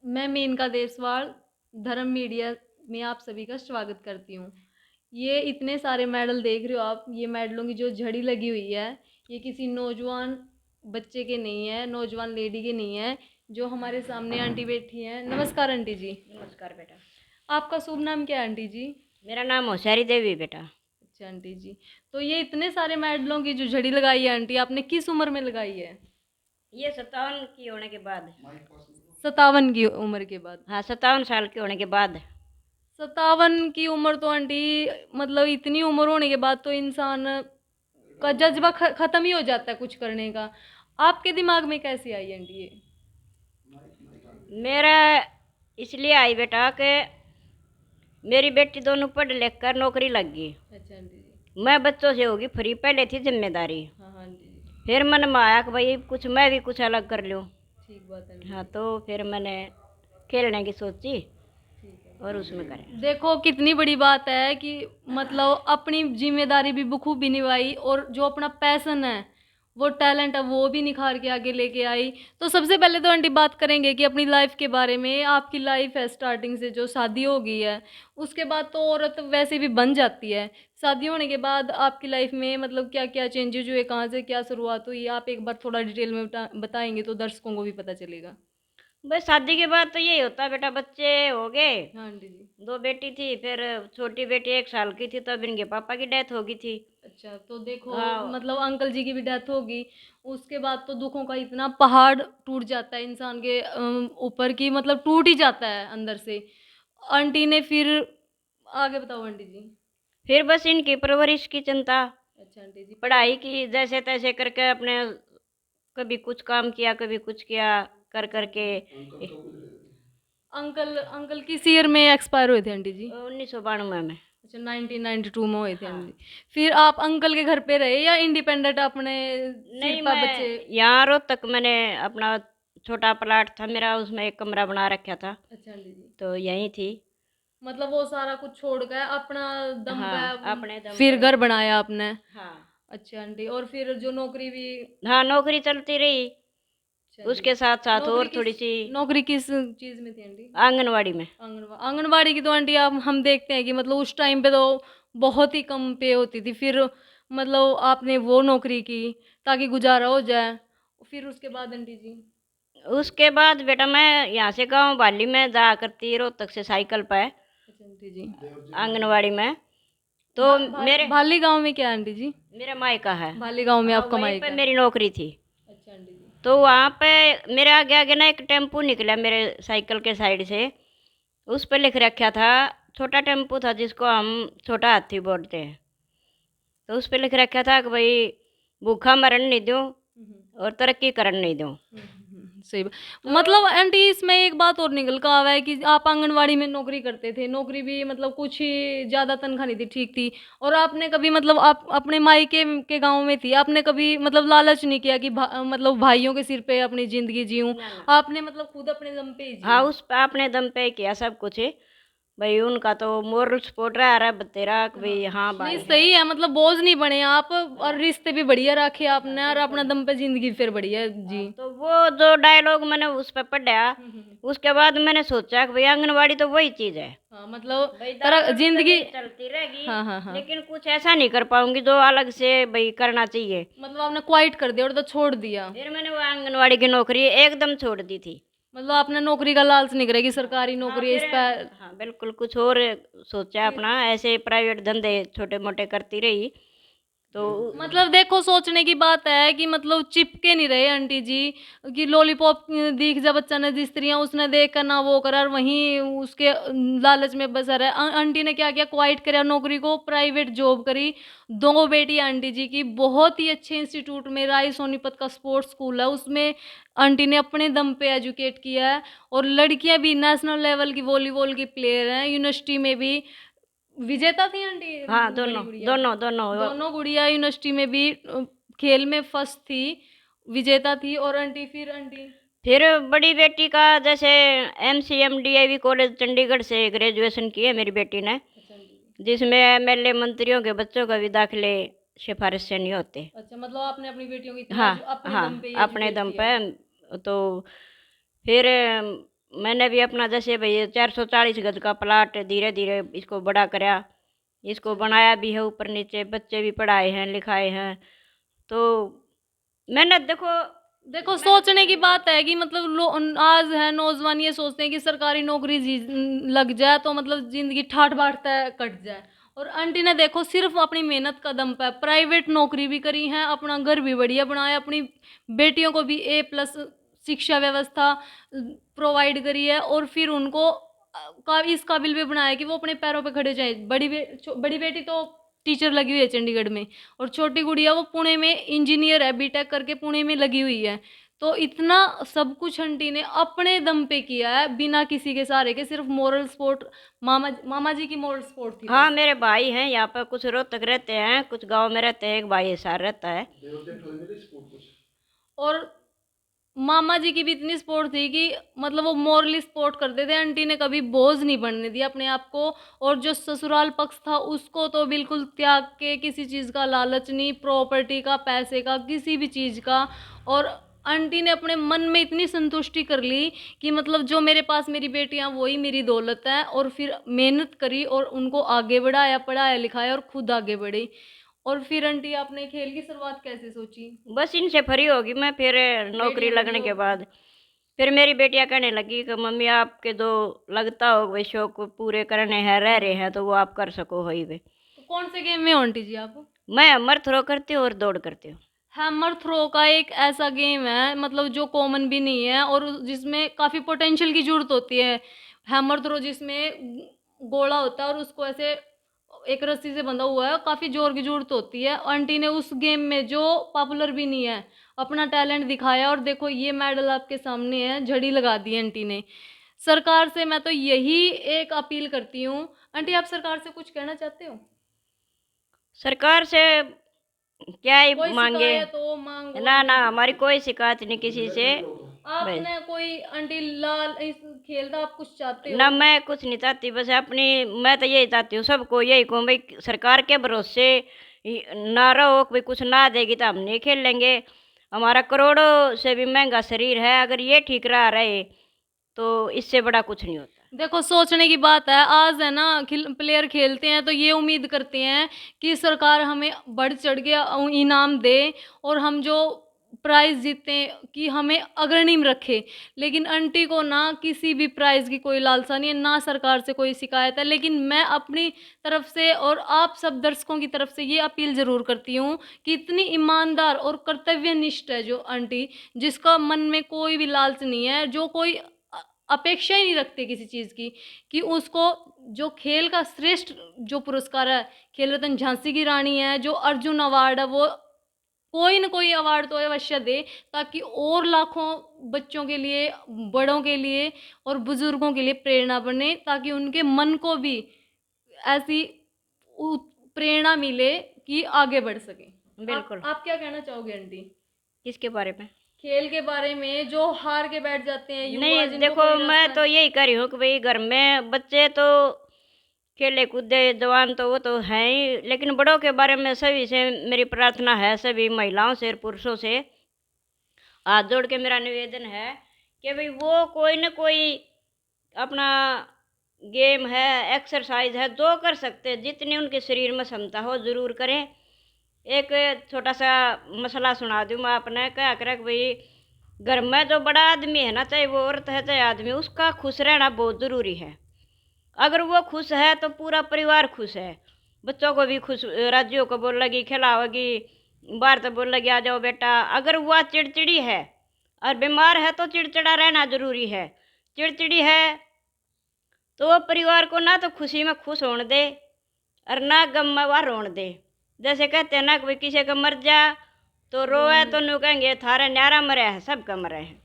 मैं मेनका देसवाल धर्म मीडिया में आप सभी का स्वागत करती हूँ। ये इतने सारे मेडल देख रहे हो आप, ये मेडलों की जो झड़ी लगी हुई है, ये किसी नौजवान बच्चे के नहीं है, नौजवान लेडी के नहीं है। जो हमारे सामने आंटी बैठी हैं, नमस्कार आंटी जी। नमस्कार बेटा। आपका शुभ नाम क्या है आंटी जी? मेरा नाम होशियारी देवी बेटा। अच्छा आंटी जी, तो ये इतने सारे मेडलों की जो झड़ी लगाई है आंटी, आपने किस उम्र में लगाई है? ये 57 की होने के बाद। 57 की उम्र के बाद? हाँ, 57 साल के होने के बाद। 57 की उम्र तो आंटी, मतलब इतनी उम्र होने के बाद तो इंसान का जज्बा खत्म ही हो जाता है कुछ करने का। आपके दिमाग में कैसे आई आंटी ये? मेरा इसलिए आई बेटा कि मेरी बेटी दोनों पढ़ लिख कर नौकरी लग गई। अच्छा आंटी जी। मैं बच्चों से होगी फ्री, पहले थी जिम्मेदारी। हाँ हाँ आंटी जी। फिर मन में आया कि भाई कुछ मैं भी कुछ अलग कर लूँ। ठीक बात है आंटी हाँ, जी। तो फिर मैंने खेलने की सोची ठीक है। और उसमें करें। देखो कितनी बड़ी बात है कि मतलब अपनी जिम्मेदारी भी बखूबी निभाई, और जो अपना पैशन है, वो टैलेंट है, वो भी निखार के आगे लेके आई। तो सबसे पहले तो आंटी बात करेंगे कि अपनी लाइफ के बारे में। आपकी लाइफ है स्टार्टिंग से, जो शादी हो गई है उसके बाद तो औरत वैसे भी बन जाती है। शादी होने के बाद आपकी लाइफ में मतलब क्या क्या चेंजेज हुए, कहाँ से क्या शुरुआत हुई, आप एक बार थोड़ा डिटेल में बताएंगे तो दर्शकों को भी पता चलेगा। बस शादी के बाद तो यही होता है बेटा, बच्चे हो गए। हाँ आंटी जी। दो बेटी थी, फिर छोटी बेटी 1 साल की थी तब इनके पापा की डेथ हो गई थी। अच्छा, तो देखो हाँ। मतलब अंकल जी की भी डेथ होगी, उसके बाद तो दुखों का इतना पहाड़ टूट जाता है इंसान के ऊपर की, मतलब टूट ही जाता है अंदर से। आंटी ने फिर आगे बताओ आंटी जी। फिर बस इनकी परवरिश की चिंता, अच्छा आंटी जी, पढ़ाई की जैसे तैसे करके अपने, कभी कुछ काम किया कभी कुछ किया, कर अच्छा आंटी करके। जी। अंकल अंकल किस ईयर में एक्सपायर हुए थे आंटी जी? 1992 में। अच्छा, 1992 में हुए थे हाँ। आंटी जी। फिर आप अंकल के घर पे रहे या इंडिपेंडेंट अपने सिर नहीं, पर बच्चे? मैं यहाँ रोहतक मैंने अपना छोटा प्लाट था मेरा, उसमें एक कमरा बना रखा था, अच्छा आंटी जी, तो यहीं थी। मतलब वो सारा कुछ छोड़ कर अपना दम पे हाँ, अपने दम फिर पे। घर बनाया आपने? हाँ। अच्छा आंटी, और फिर जो नौकरी भी? हाँ, नौकरी चलती रही, अच्छा आंटी उसके जी। साथ साथ नौकरी और किस थोड़ी सी नौकरी किस चीज में थी आंटी? आंगनवाड़ी में। आंगनवाड़ी की तो आंटी आप हम देखते हैं कि मतलब उस टाइम पे तो बहुत ही कम पे होती थी। फिर मतलब आपने वो नौकरी की ताकि गुजारा हो जाए। फिर उसके बाद आंटी जी? उसके बाद बेटा मैं यहाँ से गांव बाली में जा करती रोहतक से साइकिल पर अच्छा आंटी जी। आंगनवाड़ी में। तो मेरे भाली गांव में क्या है आंटी जी? मेरा मायका है। भाली गांव में हाँ, आपका वहीं पे मायका है? मेरी नौकरी थी। अच्छा आंटी जी। तो वहाँ पे मेरे आगे आगे ना एक टेम्पू निकला मेरे साइकिल के साइड से। उस पर लिख रखा था, छोटा टेम्पू था जिसको हम छोटा हाथी बोलते हैं। तो उस पर लिख रखा था कि भाई भूखा मरण नहीं दूँ और तरक्की करन नहीं दूँ। सही तो मतलब आंटी इसमें एक बात और निकल कर आवा है कि आप आंगनवाड़ी में नौकरी करते थे, नौकरी भी मतलब कुछ ही ज्यादा तनख्वाह नहीं थी, ठीक थी। और आपने कभी मतलब आप अपने मायके के गांव में थी, आपने कभी मतलब लालच नहीं किया कि मतलब भाइयों के सिर पे अपनी जिंदगी जीऊं? ना ना। आपने मतलब खुद अपने दम पे ही हाँ, जिया? उस पे अपने दम पे किया सब कुछ। भाई उनका तो मोरल सपोर्ट रहा तेरा कि हाँ, भाई हाँ नहीं भाई है। सही है, मतलब बोझ नहीं बने आप, और रिश्ते भी बढ़िया रखे हाँ, आपने, और अपना बिल्कुल। दम पे जिंदगी फिर बढ़िया हाँ, जी। तो वो जो डायलॉग मैंने उस पे पढ़ा, हम्म। उसके बाद मैंने सोचा कि भाई आंगनवाड़ी तो वही चीज है। हाँ मतलब भाई तरह दौड़ तो जिंदगी। मेरी चलती रहेगी, हाँ हाँ हाँ, लेकिन कुछ ऐसा नहीं कर पाऊंगी जो अलग से भाई करना चाहिए। मतलब आपने क्वाइट कर दिया और तो छोड़ दिया? फिर मैंने वो आंगनवाड़ी की नौकरी एकदम छोड़ दी थी। मतलब आपने नौकरी का लालच नहीं करेगी, हाँ। सरकारी हाँ, नौकरी है फिर इस पर? हाँ बिल्कुल कुछ और सोचा, फिर अपना ऐसे प्राइवेट धंधे छोटे मोटे करती रही। तो मतलब देखो सोचने की बात है कि मतलब चिपके नहीं रहे आंटी जी, कि लॉलीपॉप दिख जा बच्चा ने जिस स्त्रियां उसने देख कर ना वो करा, और वहीं उसके लालच में बसा रहा आंटी ने क्या किया, क्वाइट करा नौकरी को, प्राइवेट जॉब करी। दो बेटी आंटी जी की, बहुत ही अच्छे इंस्टीट्यूट में, राय सोनीपत का स्पोर्ट्स स्कूल है उसमें आंटी ने अपने दम पे एजुकेट किया है। और लड़कियां भी नेशनल लेवल की वॉलीबॉल की प्लेयर हैं, यूनिवर्सिटी में भी विजेता थी आंटी। हाँ, बड़ी दोनों गुड़िया, दोनों दोनों दोनों गुड़िया यूनिवर्सिटी में भी खेल में फर्स्ट थी, विजेता थी। और आंटी फिर आंटी? फिर बड़ी बेटी का जैसे MCM DIV कॉलेज चंडीगढ़ से ग्रेजुएशन की है मेरी बेटी ने, अच्छा आंटी जी। जिसमें MLA मंत्रियों के बच्चों का भी दाखिले सिफारिश से नहीं होते। अच्छा, मतलब आपने अपनी बेटियों को इतना हाँ। अपने हाँ, दम पे ही अपने एजुकेट दम किया है? पे। तो फिर मैंने भी अपना जैसे भाई 440 गज का प्लाट धीरे धीरे इसको बड़ा कराया, इसको बनाया भी है, ऊपर नीचे बच्चे भी पढ़ाए हैं लिखाए हैं। तो मेहनत देखो देखो सोचने की बात है कि मतलब आज है नौजवान ये सोचते हैं कि सरकारी नौकरी लग जाए तो मतलब जिंदगी ठाट बाट तय कट जाए। और आंटी ने देखो सिर्फ अपनी मेहनत का दम पे प्राइवेट नौकरी भी करी है, अपना घर भी बढ़िया बनाया, अपनी बेटियों को भी A+ शिक्षा व्यवस्था प्रोवाइड करी है, और फिर उनको इस काबिल भी बनाया कि वो अपने पैरों पे खड़े जाए। बड़ी बेटी तो टीचर लगी हुई है चंडीगढ़ में, और छोटी गुड़िया वो पुणे में इंजीनियर है, B.Tech करके पुणे में लगी हुई है। तो इतना सब कुछ आंटी ने अपने दम पे किया है, बिना किसी के सहारे के। सिर्फ मोरल सपोर्ट मामा जी की मोरल सपोर्ट थी हाँ बस। मेरे भाई हैं यहाँ पर, कुछ रोहतक रहते हैं, कुछ गांव में रहते हैं, एक भाई ऐसा रहता है। और मामा जी की भी इतनी सपोर्ट थी कि मतलब वो मोरली सपोर्ट करते थे, आंटी ने कभी बोझ नहीं बनने दिया अपने आप को। और जो ससुराल पक्ष था उसको तो बिल्कुल त्याग के, किसी चीज़ का लालच नहीं, प्रॉपर्टी का, पैसे का, किसी भी चीज़ का। और आंटी ने अपने मन में इतनी संतुष्टि कर ली कि मतलब जो मेरे पास मेरी बेटियां वही मेरी दौलत है। और फिर मेहनत करी और उनको आगे बढ़ाया, पढ़ाया लिखाया, और खुद आगे बढ़ी। और फिर आंटी आपने खेल की शुरुआत कैसे सोची? बस इनसे फ्री होगी मैं फिर नौकरी बेटियां बड़ी लगने हो के गई। बाद। फिर मेरी बेटियां कहने लगी कि मम्मी आपके जो लगता हो वे शौक पूरे करने हैं रह रहे हैं तो वो आप कर सको हो ही वे। तो कौन से गेम में हो आंटी जी आप? मैं हमर थ्रो करती हूँ और दौड़ करती हूँ। हैमर थ्रो का एक ऐसा गेम है मतलब जो कॉमन भी नहीं है और जिसमें काफ़ी पोटेंशियल की ज़रूरत होती है। हैमर थ्रो जिसमें गोला होता है और उसको ऐसे एक रस्सी से बंधा हुआ है, काफ़ी ज़ोर की ज़रूरत होती है। आंटी ने उस गेम में, जो पॉपुलर भी नहीं है, अपना टैलेंट दिखाया, और देखो ये मेडल आपके सामने है, झड़ी लगा दी आंटी ने। सरकार से मैं तो यही एक अपील करती हूँ। आंटी आप सरकार से कुछ कहना चाहते हो? सरकार से क्या ही कोई मांगे। शिकायत हो, मांग हो ना ना आंटी? हमारी कोई शिकायत नहीं किसी से। बस आपने कोई आंटी लाल इस खेल का आप कुछ चाहते हो? ना मैं कुछ नहीं चाहती, बस अपनी मैं तो यही चाहती हूँ सबको यही कहूँ भाई सरकार के भरोसे ना रहो, कोई कुछ ना देगी तो हम नहीं खेल लेंगे। हमारा करोड़ों से भी महंगा शरीर है, अगर ये ठीक रहा रहे तो इससे बड़ा कुछ नहीं होता। देखो सोचने की बात है, आज है ना प्लेयर खेलते हैं तो ये उम्मीद करते हैं कि सरकार हमें बढ़ चढ़ के इनाम दे, और हम जो प्राइज जीते कि हमें अग्रणी में रखे। लेकिन आंटी को ना किसी भी प्राइज की कोई लालसा नहीं है, ना सरकार से कोई शिकायत है। लेकिन मैं अपनी तरफ से और आप सब दर्शकों की तरफ से ये अपील जरूर करती हूँ कि इतनी ईमानदार और कर्तव्यनिष्ठ है जो आंटी, जिसका मन में कोई भी लालच नहीं है, जो कोई अपेक्षा ही नहीं रखते किसी चीज़ की, कि उसको जो खेल का श्रेष्ठ जो पुरस्कार है, खेल रत्न झांसी की रानी है, जो अर्जुन अवार्ड है, वो कोई न कोई अवार्ड तो अवश्य दे, ताकि और लाखों बच्चों के लिए, बड़ों के लिए और बुजुर्गों के लिए प्रेरणा बने, ताकि उनके मन को भी ऐसी उ- प्रेरणा मिले कि आगे बढ़ सके। बिल्कुल। आप क्या कहना चाहोगे आंटी किसके बारे में? खेल के बारे में, जो हार के बैठ जाते हैं युवा, नहीं जिनको देखो कोई मैं रास्ता? तो यही कह रही हूँ कि भाई घर में बच्चे तो खेले कूदे, जवान तो वो तो हैं ही, लेकिन बड़ों के बारे में सभी से मेरी प्रार्थना है, सभी महिलाओं से और पुरुषों से हाथ जोड़ के मेरा निवेदन है कि भाई वो कोई न कोई अपना गेम है, एक्सरसाइज है, जो कर सकते हैं, जितनी उनके शरीर में क्षमता हो ज़रूर करें। एक छोटा सा मसला सुना दूँ मैं अपने, क्या करे कि भाई घर में जो बड़ा आदमी है ना, चाहे वो औरत है चाहे आदमी, उसका खुश रहना बहुत ज़रूरी है। अगर वो खुश है तो पूरा परिवार खुश है। बच्चों को भी खुश, राज्यों को बोल लगी खिलाओगी, बाहर तो बोल लगी आ जाओ बेटा। अगर वह चिड़चिड़ी है और बीमार है तो चिड़चिड़ा रहना ज़रूरी है। चिड़चिड़ी है तो वो परिवार को ना तो खुशी में खुश होने दे और ना गम में वह रोने दे। जैसे कहते हैं ना कि भाई किसी का मर जा तो रोए तो नु कहेंगे थारे न्यारा मरे है, सबका मरे है।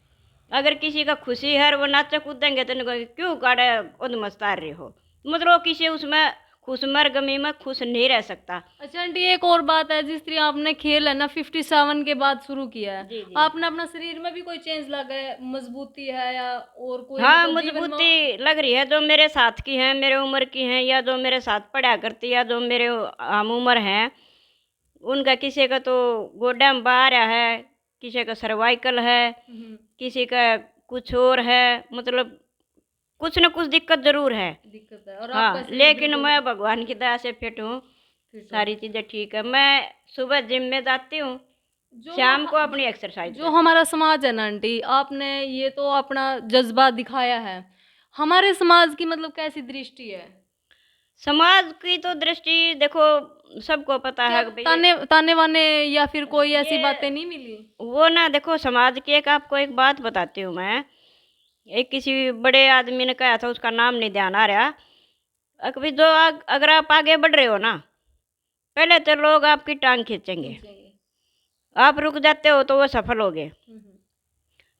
अगर किसी का खुशी है और वो नाचे कूदेंगे तो कहेंगे क्यों काड़े उद मस्तार रही हो। मतलब वो किसी उसमें खुश मर गमी में खुश नहीं रह सकता। अच्छा आंटी एक और बात है, जिस तरह आपने खेल है ना 57 के बाद शुरू किया है, जी जी। आपने अपना शरीर में भी कोई चेंज लगा है, मजबूती है या और कोई हाँ मतलब जीवन में? मजबूती लग रही है, जो मेरे साथ की हैं, मेरे उम्र की हैं, या जो मेरे साथ पढ़ा करती है, जो मेरे हम उम्र हैं, उनका किसी का तो गोड्डा में बाहर है, किसी का सर्वाइकल है, हम्म। किसी का कुछ और है। मतलब कुछ न कुछ दिक्कत जरूर है। दिक्कत है और हाँ, आपका शरीर लेकिन बिल्कुल मैं भगवान की दया से फिट हूँ, फिट हो। सारी चीज़ें ठीक है। मैं सुबह जिम में जाती हूँ, जो शाम को अपनी एक्सरसाइज जो करती हमारा समाज है ना आंटी, आपने ये तो अपना जज्बा दिखाया है। हमारे समाज की मतलब कैसी दृष्टि है? हूँ। समाज की तो दृष्टि देखो, सबको पता क्या है कि भई ताने ताने वाने या फिर कोई ऐसी ये बातें नहीं मिली? वो ना देखो, समाज की एक आपको एक बात बताती हूँ मैं। एक किसी बड़े आदमी ने कहा था, उसका नाम नहीं ध्यान आ रहा। कभी जो अगर आप आगे बढ़ रहे हो ना, पहले तो लोग आपकी टांग खींचेंगे, खींचेंगे। आप रुक जाते हो तो वो सफल हो गए। हम्म।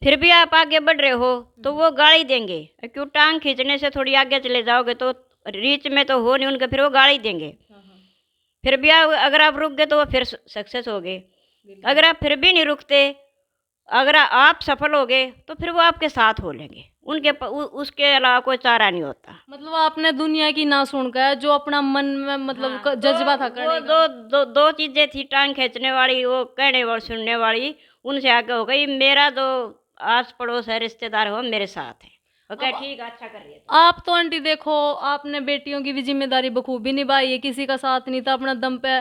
फिर भी आप आगे बढ़ रहे हो तो हम्म। वो गाली देंगे, क्यों टांग खींचने से थोड़ी आगे चले जाओगे तो रीच में तो हो नहीं उनके, फिर वो गाली देंगे। हाँ हाँ। फिर भी अगर आप रुक गए तो वो फिर सक्सेस हो गए। बिल्कुल। अगर आप फिर भी नहीं रुकते, अगर आप सफल हो गए तो फिर वो आपके साथ हो लेंगे, उनके उसके अलावा कोई चारा नहीं होता। मतलब आपने दुनिया की ना सुनकर जो अपना मन में मतलब हाँ, जज्बा था वो करने का। दो चीजें थी, टांग खींचने वाली, वो कहने वाली सुनने वाली, उनसे आगे हो गई। मेरा जो आस पड़ोस है, रिश्तेदार हो, मेरे साथ है, वो कहे अब ठीक है, अच्छा कर रही है। आप तो आंटी देखो, आपने बेटियों की भी जिम्मेदारी बखूबी निभाई है, किसी का साथ नहीं था, अपना दम पे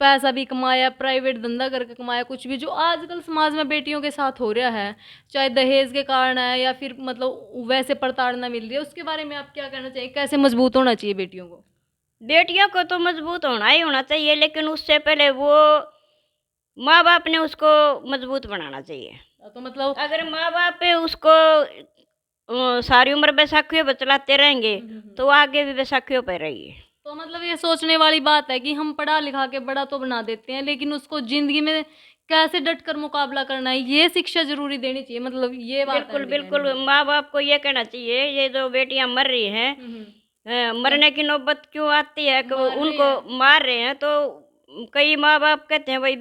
पैसा भी कमाया, प्राइवेट धंधा करके कमाया, कुछ भी जो आजकल समाज में बेटियों के साथ हो रहा है, चाहे दहेज के कारण है या फिर मतलब वैसे प्रताड़ना मिल रही है, उसके बारे में आप क्या कहना चाहिए? कैसे मजबूत होना चाहिए बेटियों को? बेटियों को तो मजबूत होना ही होना चाहिए, लेकिन उससे पहले वो माँ बाप ने उसको मजबूत बनाना चाहिए। तो मतलब अगर माँ बाप उसको सारी उम्र बैसाखियों पर चलाते रहेंगे तो वो आगे भी बैसाखियों पर रहेगी। तो मतलब ये सोचने वाली बात है कि हम पढ़ा लिखा के बड़ा तो बना देते हैं, लेकिन उसको जिंदगी में कैसे डट कर मुकाबला करना है ये शिक्षा जरूरी देनी चाहिए, मतलब ये बात है बिल्कुल आंटी कहने बिल्कुल, की। माँ बाप को ये कहना चाहिए, ये जो बेटियां मर रही हैं, क- मरने की नौबत क्यों आती है कि वो मार रहे उनको हैं। मार रहे हैं, तो कई माँ बाप कहते हैं भाई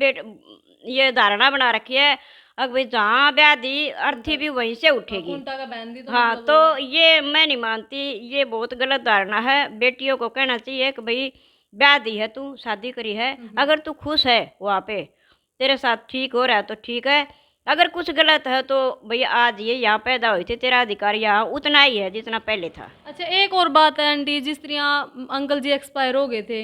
ये धारणा बना रखी है, अब भाई जहाँ ब्याह दी खूंटा अर्थी भी वहीं से उठेगी। खूंटा का बहन दी तो हाँ, मतलब वो तो ये मैं नहीं मानती, ये बहुत गलत धारणा है। बेटियों को कहना चाहिए कि भाई ब्याह दी है, तू शादी करी है, अगर तू खुश है वहाँ पे, तेरे साथ ठीक हो रहा है तो ठीक है, अगर कुछ गलत है तो भैया आज ये यहाँ पैदा हुई थी, तेरा अधिकार यहाँ उतना ही है जितना पहले था। अच्छा एक और बात है आंटी, जिस तरह अंकल जी एक्सपायर हो गए थे,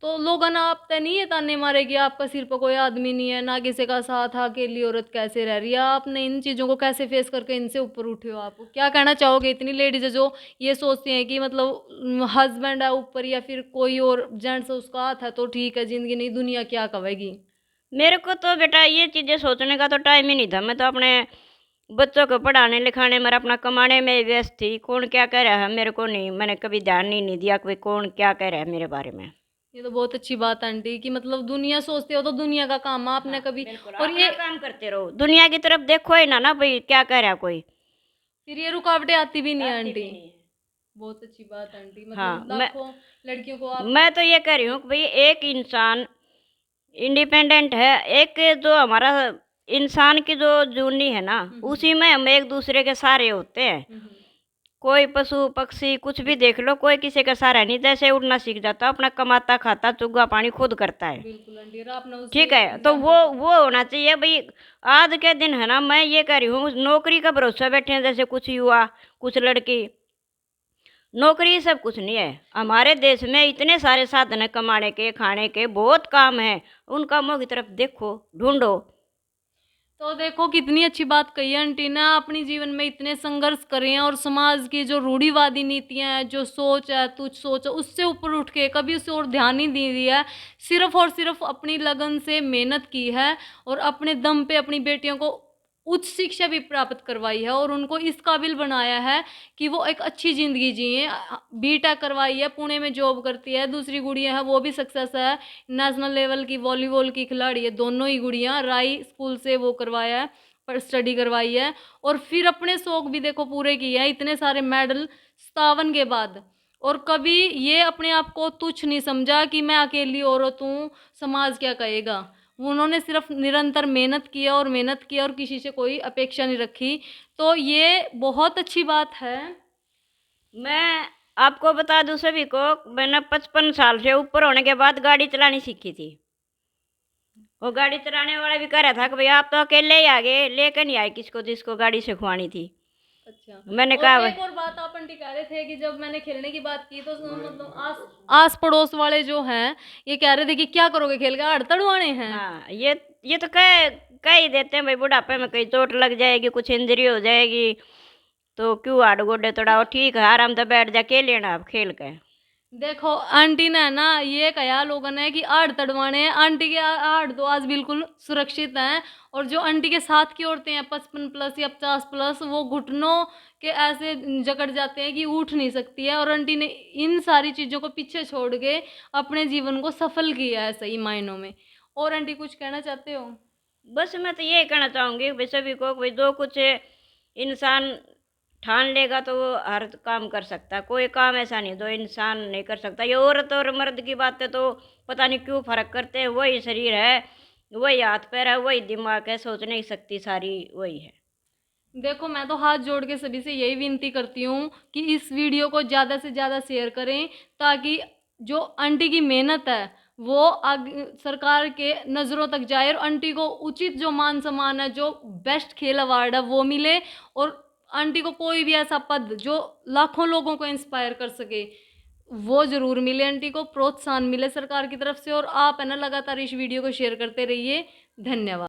तो लोग ना आप तय नहीं है ताने मारे कि आपका सिर पर कोई आदमी नहीं है, ना किसी का साथ, अकेली औरत कैसे रह रही है, आपने इन चीज़ों को कैसे फेस करके इनसे ऊपर उठे हो? आप क्या कहना चाहोगे इतनी लेडीज है जो ये सोचती हैं कि मतलब हस्बैंड है ऊपर या फिर कोई और जेंट्स उसका हाथ है तो ठीक है, जिंदगी नहीं दुनिया क्या कहेगी? मेरे को तो बेटा ये चीज़ें सोचने का तो टाइम ही नहीं था, मैं तो अपने बच्चों को पढ़ाने लिखाने में, अपना कमाने में व्यस्त थी। कौन क्या कह रहा है मेरे को नहीं, मैंने कभी ध्यान ही नहीं दिया कि भाई कौन क्या कह रहा है मेरे बारे में। ये तो बहुत अच्छी बात है आंटी कि मतलब दुनिया सोचते हो तो दुनिया का काम आपने हाँ, कभी बिल्कुल, और अपना ये काम करते रहो, दुनिया की तरफ देखो ही ना भाई क्या कह रहा है कोई। फिर ये रुकावटें आती भी नहीं है आती आंटी। भी नहीं है। बहुत अच्छी बात है आंटी, हाँ, मतलब लाखों लड़कियों को आप मैं तो ये कह रही हूँ कि भाई एक इंसान इंडिपेंडेंट है, एक जो हमारा इंसान की जो जूनी है ना, उसी में हम एक दूसरे के सहारे होते हैं। कोई पशु पक्षी कुछ भी देख लो, कोई किसी का सहारा नहीं, जैसे उड़ना सीख जाता, अपना कमाता खाता चुग्गा पानी खुद करता है। बिल्कुल आंटी, और आपने उसे ठीक है, तो एग्जाम्पल वो होना चाहिए भाई। आज के दिन है ना, मैं ये कह रही हूँ, नौकरी का भरोसा बैठे हैं जैसे कुछ युवा, कुछ लड़की। नौकरी सब कुछ नहीं है, हमारे देश में इतने सारे साधन है कमाने के खाने के, बहुत काम है, उन कामों की तरफ देखो, ढूंढो। तो देखो कितनी अच्छी बात कही है आंटी ने, अपनी जीवन में इतने संघर्ष करे हैं और समाज की जो रूढ़िवादी नीतियां हैं, जो सोच है, तुझ सोच है, उससे ऊपर उठ के कभी उसे और ध्यान नहीं दी दिया है, सिर्फ और सिर्फ अपनी लगन से मेहनत की है और अपने दम पे अपनी बेटियों को उच्च शिक्षा भी प्राप्त करवाई है और उनको इस काबिल बनाया है कि वो एक अच्छी ज़िंदगी जिए। बीटेक करवाई है, पुणे में जॉब करती है, दूसरी गुड़िया है वो भी सक्सेस है, नेशनल लेवल की वॉलीबॉल की खिलाड़ी है, दोनों ही गुड़ियाँ राई स्कूल से वो करवाया है, पर स्टडी करवाई है और फिर अपने शौक भी देखो पूरे किए हैं, इतने सारे मेडल 57 के बाद। और कभी ये अपने आप को तुच्छ नहीं समझा कि मैं अकेली औरत हूँ, समाज क्या कहेगा। उन्होंने सिर्फ निरंतर मेहनत किया और मेहनत किया और किसी से कोई अपेक्षा नहीं रखी, तो ये बहुत अच्छी बात है। मैं आपको बता दूं सभी को, मैंने 55 साल से ऊपर होने के बाद गाड़ी चलानी सीखी थी। वो गाड़ी चलाने वाला भी कह रहा था कि भाई आप तो अकेले ही आ गए, लेकर नहीं आए किसको जिसको गाड़ी सिखवानी थी। अच्छा। मैंने और कहा एक और बात आप आंटी कह रहे थे कि जब मैंने खेलने की बात की तो मतलब आस पड़ोस वाले जो हैं ये कह रहे थे कि क्या करोगे खेल के, हाड़ तड़वाने हैं। हाँ, ये तो कह ही देते हैं भाई, बुढ़ापे में कहीं चोट लग जाएगी, कुछ इंजरी हो जाएगी, तो क्यों हाड़ गोडे तोड़ाओ, ठीक है आराम से बैठ जा के लेना आप खेल के। देखो आंटी ने ना ये कहा लोगों ने कि हाड़ तड़वाने हैं, आंटी के हाड़ तो आज बिल्कुल सुरक्षित हैं। और जो आंटी के साथ की औरतें हैं 55+ या 50+, वो घुटनों के ऐसे जकड़ जाते हैं कि उठ नहीं सकती है। और आंटी ने इन सारी चीजों को पीछे छोड़ के अपने जीवन को सफल किया है सही मायनों में। और आंटी कुछ कहना चाहते हो? बस मैं तो ये कहना चाहूँगी भाई सभी को, भाई जो कुछ इंसान ठान लेगा तो वो हर काम कर सकता है, कोई काम ऐसा नहीं जो इंसान नहीं कर सकता। ये औरत और मर्द की बातें तो पता नहीं क्यों फर्क करते हैं, वही शरीर है, वही हाथ पैर है, वही दिमाग है, सोचने की शक्ति सारी वही है। देखो मैं तो हाथ जोड़ के सभी से यही विनती करती हूँ कि इस वीडियो को ज़्यादा से ज़्यादा शेयर करें, ताकि जो आंटी की मेहनत है वो आगे सरकार के नज़रों तक जाए और आंटी को उचित जो मान सम्मान है, जो बेस्ट खेल अवार्ड है वो मिले। और आंटी को कोई भी ऐसा पद जो लाखों लोगों को इंस्पायर कर सके वो ज़रूर मिले, आंटी को प्रोत्साहन मिले सरकार की तरफ से। और आप है ना लगातार इस वीडियो को शेयर करते रहिए। धन्यवाद।